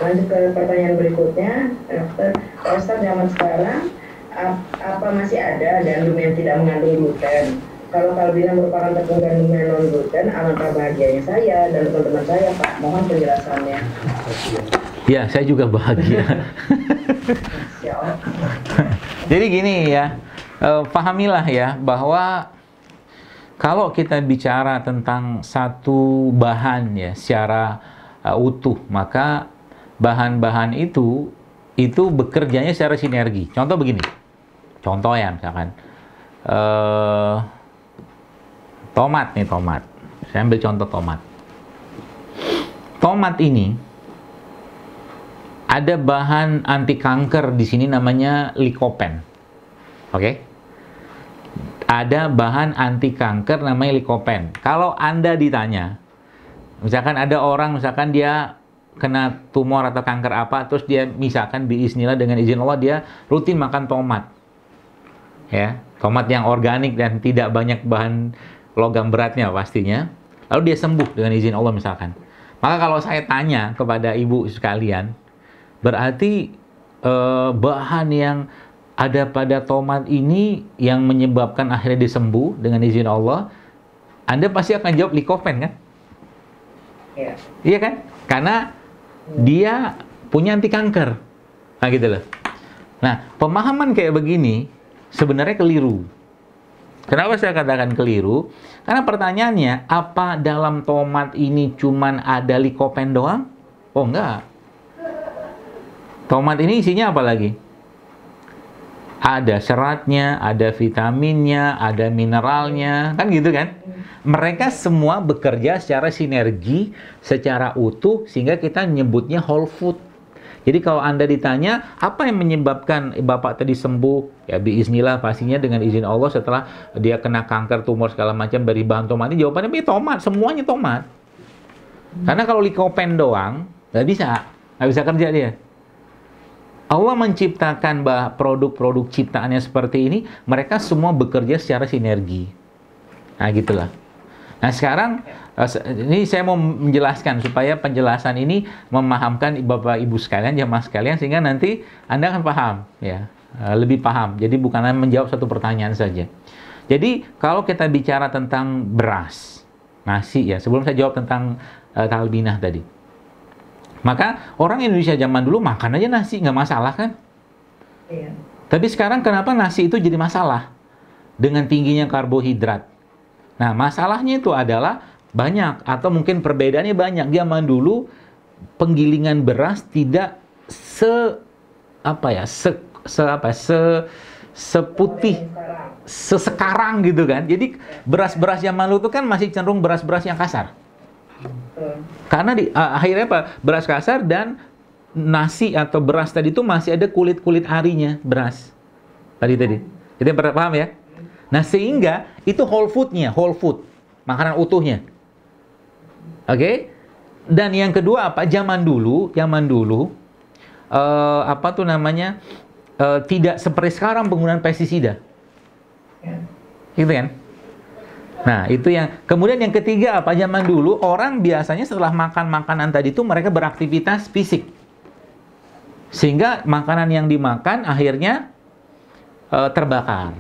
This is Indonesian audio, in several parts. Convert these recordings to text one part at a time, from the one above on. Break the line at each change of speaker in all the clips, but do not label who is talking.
lanjut ke pertanyaan berikutnya, dokter. Pak Ustadz, zaman sekarang apa masih ada gandum yang tidak mengandung gluten? Kalau Talbina merupakan tepung gandum yang non gluten, alangkah bahagianya saya dan teman-teman saya, Pak. Mohon penjelasannya.
Ya, saya juga bahagia. Jadi gini ya, pahamilah ya bahwa kalau kita bicara tentang satu bahan ya secara utuh, maka bahan-bahan itu bekerjanya secara sinergi. Contoh begini, contoh ya misalkan tomat nih, tomat. Saya ambil contoh tomat. Tomat ini ada bahan anti kanker di sini namanya lycopene. Oke? Ada bahan anti kanker namanya lycopene. Kalau Anda ditanya, misalkan ada orang, misalkan dia kena tumor atau kanker apa, terus dia misalkan biiznillah dengan izin Allah dia rutin makan tomat. Ya, tomat yang organik dan tidak banyak bahan logam beratnya pastinya. Lalu dia sembuh dengan izin Allah misalkan. Maka kalau saya tanya kepada ibu sekalian, berarti bahan yang ada pada tomat ini yang menyebabkan akhirnya dia sembuh dengan izin Allah, Anda pasti akan jawab lycopene kan? Iya. Iya kan? Karena dia punya anti kanker. Nah gitu loh. Nah, pemahaman kayak begini sebenarnya keliru. Kenapa saya katakan keliru? Karena pertanyaannya, apa dalam tomat ini cuman ada lycopene doang? Oh enggak. Tomat ini isinya apa lagi? Ada seratnya, ada vitaminnya, ada mineralnya, kan gitu kan? Mereka semua bekerja secara sinergi, secara utuh, sehingga kita nyebutnya whole food. Jadi kalau Anda ditanya, apa yang menyebabkan Bapak tadi sembuh? Ya biiznillah pastinya dengan izin Allah setelah dia kena kanker, tumor segala macam dari bahan tomat ini, jawabannya tomat, semuanya tomat. Karena kalau lycopene doang, nggak bisa kerja dia. Allah menciptakan produk-produk ciptaannya seperti ini, mereka semua bekerja secara sinergi. Nah, gitulah. Nah, sekarang ini saya mau menjelaskan supaya penjelasan ini memahamkan Bapak Ibu sekalian, jamaah sekalian, sehingga nanti Anda akan paham, ya, lebih paham. Jadi bukan hanya menjawab satu pertanyaan saja. Jadi kalau kita bicara tentang beras, nasi ya, sebelum saya jawab tentang talbinah tadi. Maka orang Indonesia zaman dulu makan aja nasi, nggak masalah kan? Iya. Tapi sekarang kenapa nasi itu jadi masalah? Dengan tingginya karbohidrat. Nah, masalahnya itu adalah banyak, atau mungkin perbedaannya banyak. Zaman dulu penggilingan beras tidak seputih sekarang gitu kan. Jadi beras-beras zaman dulu itu kan masih cenderung beras-beras yang kasar. Karena akhirnya apa? Beras kasar dan nasi atau beras tadi itu masih ada kulit-kulit arinya beras. Tadi. Jadi paham ya? Nah, sehingga itu whole food-nya, whole food. Makanan utuhnya. Oke? Dan yang kedua apa? Zaman dulu tidak seperti sekarang penggunaan pestisida. Gitu kan? Nah, itu yang kemudian yang ketiga apa? Zaman dulu orang biasanya setelah makan makanan tadi itu mereka beraktivitas fisik. Sehingga makanan yang dimakan akhirnya terbakar.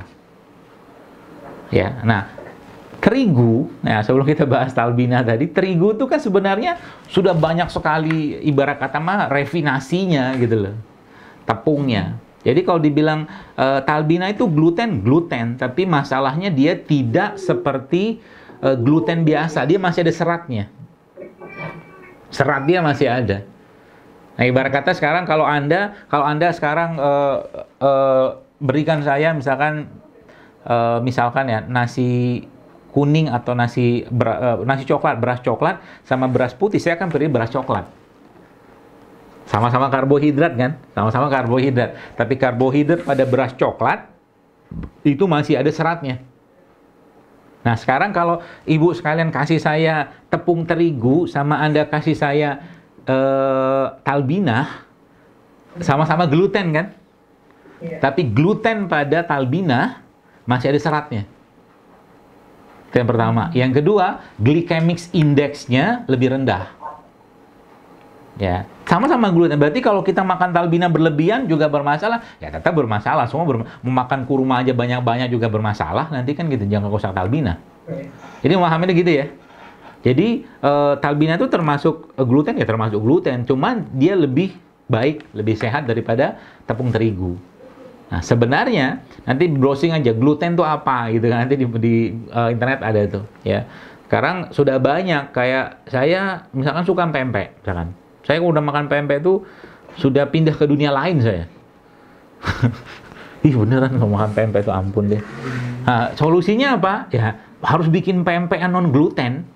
Ya. Nah, terigu, nah sebelum kita bahas talbinah tadi, terigu itu kan sebenarnya sudah banyak sekali ibarat kata mah refinasinya gitu loh. Tepungnya. Jadi kalau dibilang talbinah itu gluten, tapi masalahnya dia tidak seperti gluten biasa, dia masih ada seratnya. Serat dia masih ada. Nah, ibarat kata sekarang kalau Anda sekarang berikan saya misalkan ya nasi kuning atau nasi coklat, beras coklat sama beras putih, saya akan beri beras coklat. Sama-sama karbohidrat kan? Sama-sama karbohidrat. Tapi karbohidrat pada beras coklat itu masih ada seratnya. Nah, sekarang kalau ibu sekalian kasih saya tepung terigu sama Anda kasih saya talbinah, sama-sama gluten kan? Yeah. Tapi gluten pada talbinah masih ada seratnya. Itu yang pertama. Yang kedua, glycemic index-nya lebih rendah. Ya, sama-sama gluten. Berarti kalau kita makan talbina berlebihan juga bermasalah. Ya tetap bermasalah. Semua mau makan kurma aja banyak-banyak juga bermasalah. Nanti kan gitu, jangan rusak talbina. Jadi memahaminya gitu ya. Jadi talbina itu termasuk gluten ya, termasuk gluten. Cuman dia lebih baik, lebih sehat daripada tepung terigu. Nah sebenarnya nanti browsing aja gluten itu apa gitu kan, nanti di internet ada itu ya. Sekarang sudah banyak, kayak saya misalkan suka pempek, misalkan. Saya udah makan pempek itu sudah pindah ke dunia lain saya. Ih beneran kalau makan pempek itu ampun deh. Nah, solusinya apa? Ya harus bikin pempek yang non gluten.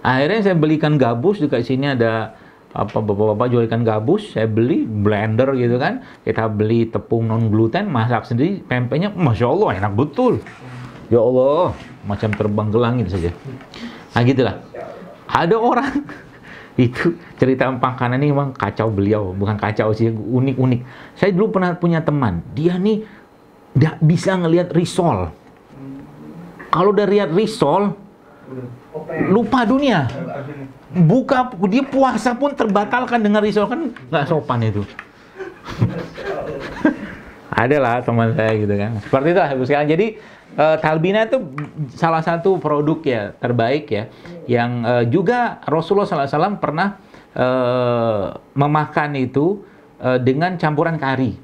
Akhirnya saya belikan gabus, juga sini ada apa bapak-bapak jual ikan gabus, saya beli blender gitu kan. Kita beli tepung non gluten, masak sendiri pempeknya, masya Allah enak betul. Ya Allah, macam terbang ke langit saja. Nah gitulah. Ada orang itu cerita makanan ini memang kacau beliau, bukan kacau sih, unik-unik. Saya dulu pernah punya teman, dia nih nggak bisa ngelihat risol. Kalau udah lihat risol, lupa dunia. Dia puasa pun terbatalkan dengan risol, kan nggak sopan itu. Adalah teman saya gitu kan. Seperti itu lah Ibu sekalian. Jadi talbina itu salah satu produk ya terbaik ya, yang juga Rasulullah SAW pernah memakan itu dengan campuran kari.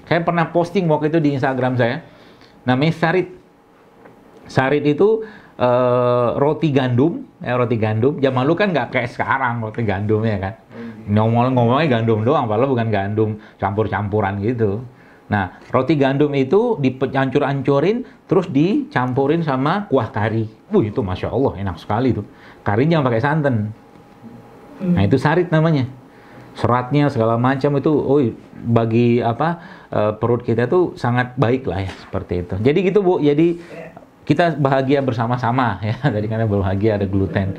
Saya pernah posting waktu itu di Instagram saya, namanya sarit. Sarit itu roti gandum, roti gandum. Zaman dulu kan nggak kayak sekarang roti gandum ya kan. Ngomongnya gandum doang, padahal bukan gandum, campur-campuran gitu. Nah, roti gandum itu dicancur-ancurin, terus dicampurin sama kuah kari. Itu Masya Allah, enak sekali tuh. Karinya pakai santan. Nah, itu sarit namanya. Seratnya segala macam itu, bagi perut kita tuh sangat baik lah ya, seperti itu. Jadi gitu Bu, jadi kita bahagia bersama-sama ya. Jadi karena bahagia ada gluten.